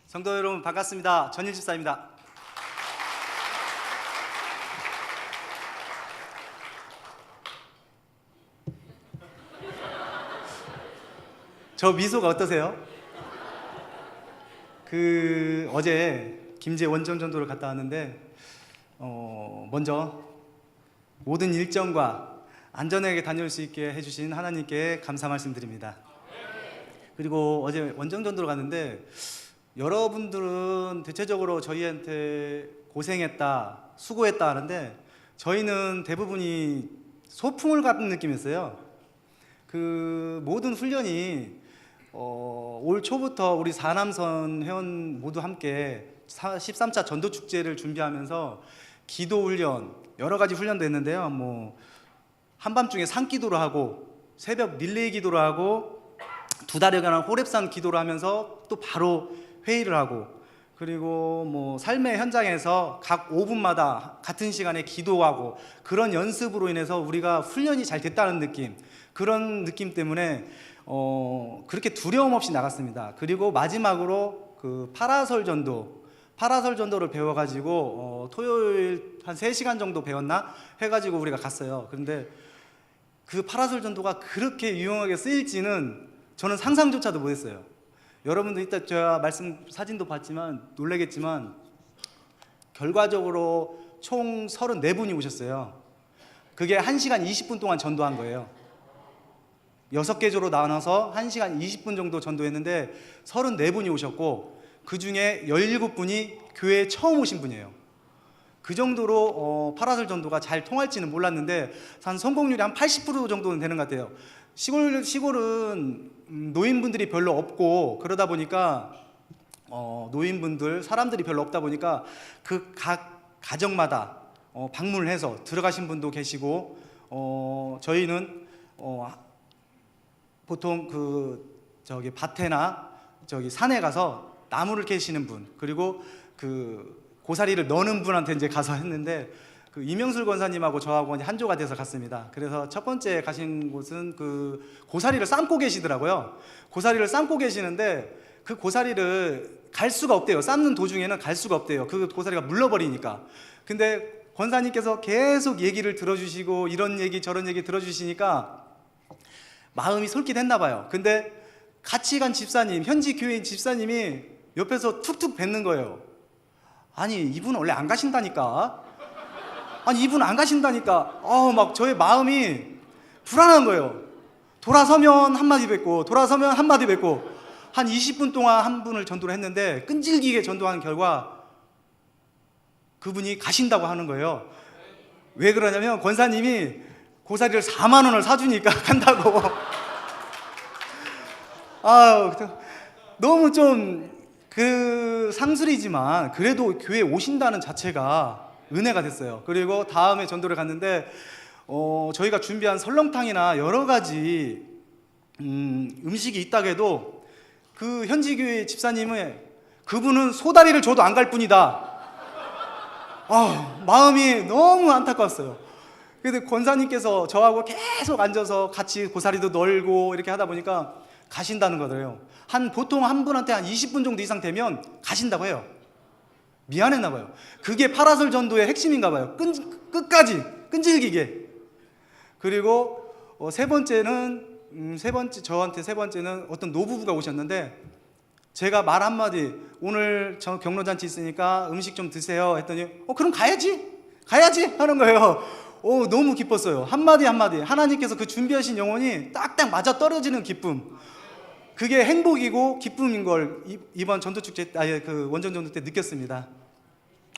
성도 여러분 반갑습니다. 전일 집사입니다. 저 미소가 어떠세요? 어제 김제 원정 전도를 갔다 왔는데 먼저 모든 일정과 안전하게 다녀올 수 있게 해주신 하나님께 감사 말씀드립니다. 그리고 어제 원정 전도를 갔는데 여러분들은 대체적으로 저희한테 고생했다, 수고했다 하는데 저희는 대부분이 소풍을 가는 느낌이었어요. 그 모든 훈련이 올 초부터 우리 사남선 회원 모두 함께 13차 전도축제를 준비하면서 기도 훈련, 여러 가지 훈련도 했는데요. 한밤중에 산기도를 하고 새벽 릴레이 기도를 하고 2달여간 호렙산 기도를 하면서 또 바로 회의를 하고, 그리고 삶의 현장에서 각 5분마다 같은 시간에 기도하고, 그런 연습으로 인해서 우리가 훈련이 잘 됐다는 느낌, 그런 느낌 때문에 그렇게 두려움 없이 나갔습니다. 그리고 마지막으로 그 파라솔 전도를 배워가지고 토요일 한 3시간 정도 배웠나 해가지고 우리가 갔어요. 그런데 그 파라솔 전도가 그렇게 유용하게 쓰일지는 저는 상상조차도 못했어요. 여러분도 이따 제가 말씀 사진도 봤지만 놀라겠지만 결과적으로 총 34분이 오셨어요. 그게 1시간 20분 동안 전도한 거예요. 6개 조로 나눠서 1시간 20분 정도 전도했는데 34분이 오셨고, 그 중에 17분이 교회에 처음 오신 분이에요. 그 정도로 파라솔 전도가 잘 통할지는 몰랐는데 한 성공률이 한 80% 정도는 되는 것 같아요. 시골은 노인분들이 별로 없고, 그러다 보니까 노인분들, 사람들이 별로 없다 보니까 그 각 가정마다 방문을 해서 들어가신 분도 계시고, 저희는 보통 밭에나 산에 가서 나무를 캐시는 분, 그리고 고사리를 넣는 분한테 이제 가서 했는데, 이명술 권사님하고 저하고 한 조가 돼서 갔습니다. 그래서 첫 번째 가신 곳은 고사리를 삶고 계시더라고요. 고사리를 삶고 계시는데 그 고사리를 갈 수가 없대요. 삶는 도중에는 갈 수가 없대요. 그 고사리가 물러버리니까. 근데 권사님께서 계속 얘기를 들어주시고 이런 얘기 저런 얘기 들어주시니까 마음이 솔깃했나 봐요. 근데 같이 간 집사님, 현지 교회인 집사님이 옆에서 툭툭 뱉는 거예요. 아니, 이분 원래 안 가신다니까. 이분 안 가신다니까. 막 저의 마음이 불안한 거예요. 돌아서면 한마디 뱉고 돌아서면 한마디 뱉고 한 20분 동안 한 분을 전도를 했는데 끈질기게 전도한 결과 그분이 가신다고 하는 거예요. 왜 그러냐면 권사님이 고사리를 4만 원을 사주니까 간다고. 너무 좀 상술이지만 그래도 교회에 오신다는 자체가 은혜가 됐어요. 그리고 다음에 전도를 갔는데 저희가 준비한 설렁탕이나 여러 가지 음식이 있다고 해도 그 현지 교회 집사님은 그분은 소다리를 줘도 안 갈 뿐이다. 마음이 너무 안타까웠어요. 근데 권사님께서 저하고 계속 앉아서 같이 고사리도 널고 이렇게 하다 보니까 가신다는 거더래요. 보통 한 분한테 한 20분 정도 이상 되면 가신다고 해요. 미안했나 봐요. 그게 파라솔 전도의 핵심인가 봐요. 끝까지 끈질기게. 그리고 저한테 세 번째는 어떤 노부부가 오셨는데, 제가 말 한마디, 오늘 저 경로잔치 있으니까 음식 좀 드세요 했더니 그럼 가야지 하는 거예요. 너무 기뻤어요. 한마디 하나님께서 그 준비하신 영혼이 딱딱 맞아 떨어지는 기쁨, 그게 행복이고 기쁨인 걸 이번 전도축제 원정 전도 때 느꼈습니다.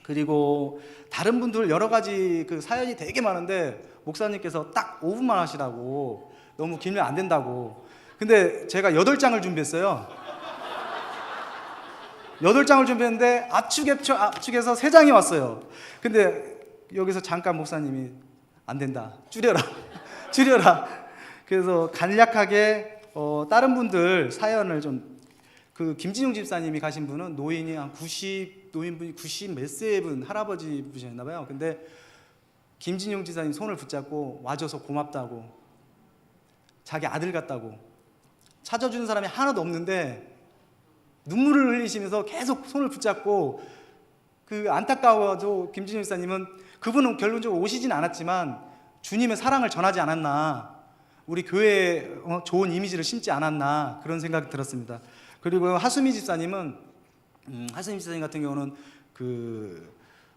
그리고 다른 분들 여러 가지 사연이 되게 많은데 목사님께서 딱 5분만 하시라고, 너무 길면 안 된다고. 근데 제가 8장을 준비했어요. 8장을 준비했는데 압축해서 3장이 왔어요. 근데 여기서 잠깐 목사님이 안 된다, 줄여라. 그래서 간략하게 다른 분들 사연을 좀, 김진용 집사님이 가신 분은 노인이 한 90 몇 세 분, 할아버지 분이셨나 봐요. 근데 김진용 집사님 손을 붙잡고 와줘서 고맙다고, 자기 아들 같다고, 찾아주는 사람이 하나도 없는데 눈물을 흘리시면서 계속 손을 붙잡고 그 안타까워도 김진일 목사님은 그분은 결론적으로 오시진 않았지만 주님의 사랑을 전하지 않았나, 우리 교회에 좋은 이미지를 심지 않았나 그런 생각이 들었습니다. 그리고 하수미 집사님 같은 경우는 그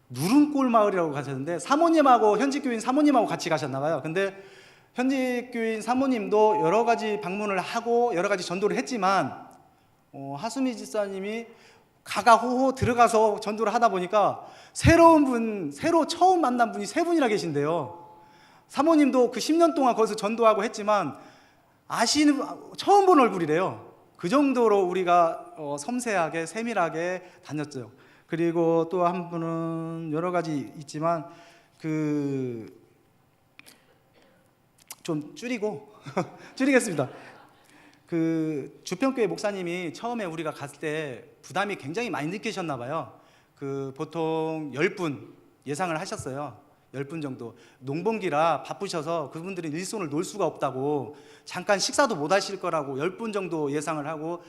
누른골 마을이라고 가셨는데 사모님하고 현직 교인 사모님하고 같이 가셨나 봐요. 근데 현직 교인 사모님도 여러 가지 방문을 하고 여러 가지 전도를 했지만 하수미 집사님이 가가호호 들어가서 전도를 하다 보니까 새로 처음 만난 분이 3분이나 계신데요. 사모님도 그 10년 동안 거기서 전도하고 했지만 처음 본 얼굴이래요. 그 정도로 우리가 섬세하게 세밀하게 다녔죠. 그리고 또 한 분은 여러 가지 있지만 좀 줄이겠습니다. 그 주평교회 목사님이 처음에 우리가 갔을 때 부담이 굉장히 많이 느끼셨나 봐요. 그 보통 10분 예상을 하셨어요. 10분 정도. 농번기라 바쁘셔서 그분들은 일손을 놓을 수가 없다고, 잠깐 식사도 못 하실 거라고 10분 정도 예상을 하고,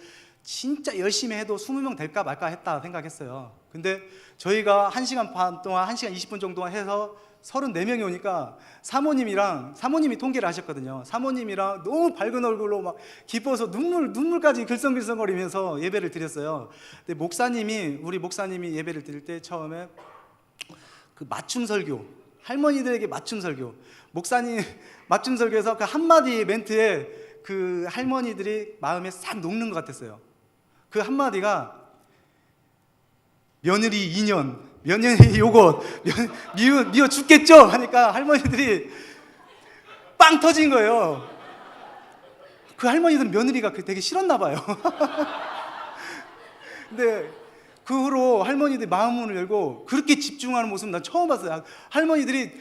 진짜 열심히 해도 20명 될까 말까 했다 생각했어요. 근데 저희가 1시간 반 동안 1시간 20분 정도 해서 34명이 오니까 사모님이 통계를 하셨거든요. 사모님이랑 너무 밝은 얼굴로 막 기뻐서 눈물까지 글썽글썽거리면서 예배를 드렸어요. 근데 우리 목사님이 예배를 드릴 때 처음에 그 맞춤 설교, 할머니들에게 맞춤 설교, 목사님 맞춤 설교에서 그 한마디 멘트에 그 할머니들이 마음에 싹 녹는 것 같았어요. 그 한마디가 며느리 2년, 며느리 요거 미워 죽겠죠? 하니까 할머니들이 빵 터진 거예요. 그 할머니들은 며느리가 되게 싫었나 봐요. 근데 그 후로 할머니들이 마음문을 열고 그렇게 집중하는 모습 난 처음 봤어요. 할머니들이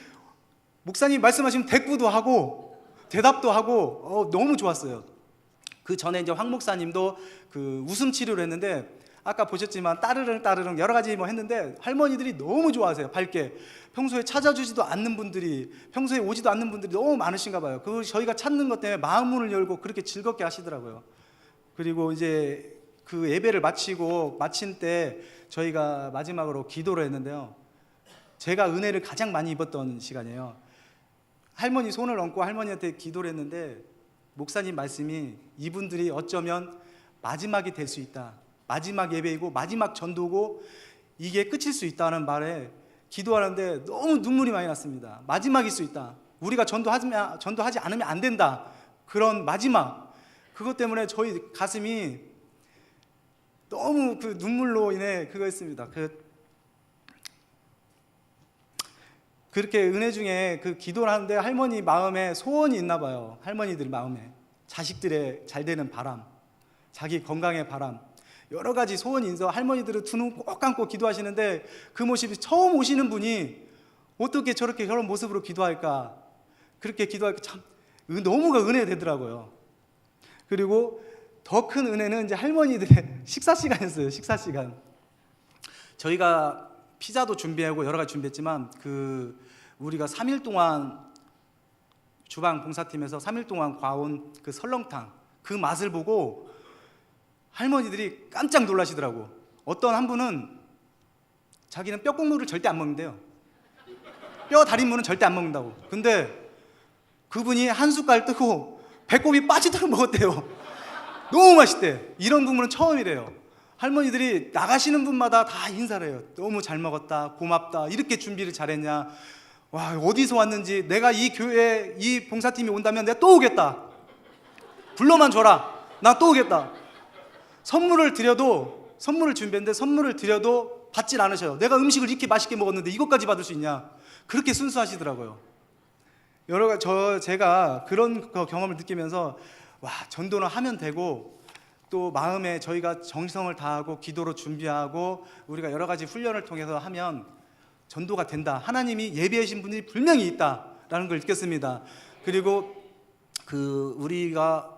목사님 말씀하시면 대꾸도 하고 대답도 하고 너무 좋았어요. 그 전에 이제 황 목사님도 그 웃음 치료를 했는데 아까 보셨지만 따르릉 여러 가지 했는데 할머니들이 너무 좋아하세요. 밝게. 평소에 찾아주지도 않는 분들이, 평소에 오지도 않는 분들이 너무 많으신가 봐요. 그 저희가 찾는 것 때문에 마음문을 열고 그렇게 즐겁게 하시더라고요. 그리고 이제 그 예배를 마친 때 저희가 마지막으로 기도를 했는데요. 제가 은혜를 가장 많이 입었던 시간이에요. 할머니 손을 얹고 할머니한테 기도를 했는데 목사님 말씀이 이분들이 어쩌면 마지막이 될 수 있다, 마지막 예배이고 마지막 전도고 이게 끝일 수 있다는 말에 기도하는데 너무 눈물이 많이 났습니다. 마지막일 수 있다, 우리가 전도하지 않으면 안 된다, 그런 마지막, 그것 때문에 저희 가슴이 너무 그 눈물로 인해 그거였습니다. 그렇게 은혜 중에 그 기도를 하는데 할머니 마음에 소원이 있나 봐요. 할머니들 마음에 자식들의 잘 되는 바람, 자기 건강의 바람, 여러 가지 소원이 있어 할머니들은 두 눈 꼭 감고 기도하시는데 그 모습이 처음 오시는 분이 어떻게 저렇게 저런 모습으로 기도할까, 그렇게 기도하니까 참 너무가 은혜되더라고요. 그리고 더 큰 은혜는 이제 할머니들의 식사 시간이었어요. 식사 시간. 저희가 피자도 준비하고 여러 가지 준비했지만 우리가 3일 동안 주방 봉사팀에서 3일 동안 과온 그 설렁탕, 그 맛을 보고 할머니들이 깜짝 놀라시더라고. 어떤 한 분은 자기는 뼈 국물을 절대 안 먹는데요. 뼈 달인물은 절대 안 먹는다고. 근데 그분이 한 숟갈 뜨고 배꼽이 빠지도록 먹었대요. 너무 맛있대. 이런 부분은 처음이래요. 할머니들이 나가시는 분마다 다 인사를 해요. 너무 잘 먹었다, 고맙다, 이렇게 준비를 잘했냐, 와 어디서 왔는지, 내가 이 교회에 이 봉사팀이 온다면 내가 또 오겠다, 불러만 줘라, 나 또 오겠다. 선물을 준비했는데 선물을 드려도 받질 않으셔요. 내가 음식을 이렇게 맛있게 먹었는데 이것까지 받을 수 있냐, 그렇게 순수하시더라고요. 제가 그런 경험을 느끼면서 와, 전도는 하면 되고, 또 마음에 저희가 정성을 다하고 기도로 준비하고 우리가 여러 가지 훈련을 통해서 하면 전도가 된다, 하나님이 예비하신 분들이 분명히 있다라는 걸 느꼈습니다. 그리고 우리가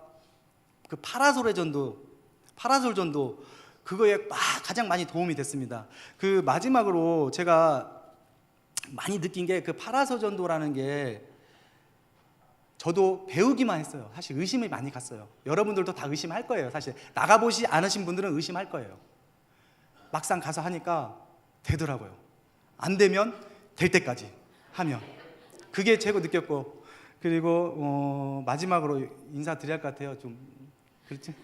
파라솔 전도 그거에 가장 많이 도움이 됐습니다. 마지막으로 제가 많이 느낀 게 파라솔 전도라는 게 저도 배우기만 했어요. 사실 의심이 많이 갔어요. 여러분들도 다 의심할 거예요. 사실 나가보지 않으신 분들은 의심할 거예요. 막상 가서 하니까 되더라고요. 안 되면 될 때까지 하면, 그게 제가 느꼈고, 그리고 마지막으로 인사드려야 할 것 같아요. 좀 그렇지?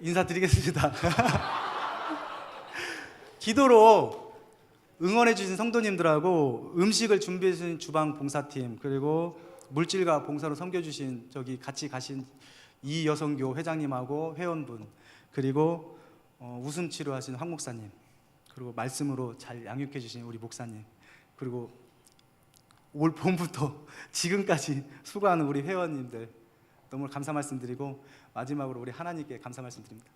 인사드리겠습니다. 기도로 응원해 주신 성도님들하고 음식을 준비해 주신 주방 봉사팀, 그리고 물질과 봉사로 섬겨 주신 저기 같이 가신 이여성교 회장님하고 회원분, 그리고 웃음 치료하신 황 목사님, 그리고 말씀으로 잘 양육해 주신 우리 목사님, 그리고 올 봄부터 지금까지 수고하는 우리 회원님들 너무 감사 말씀드리고, 마지막으로 우리 하나님께 감사 말씀드립니다.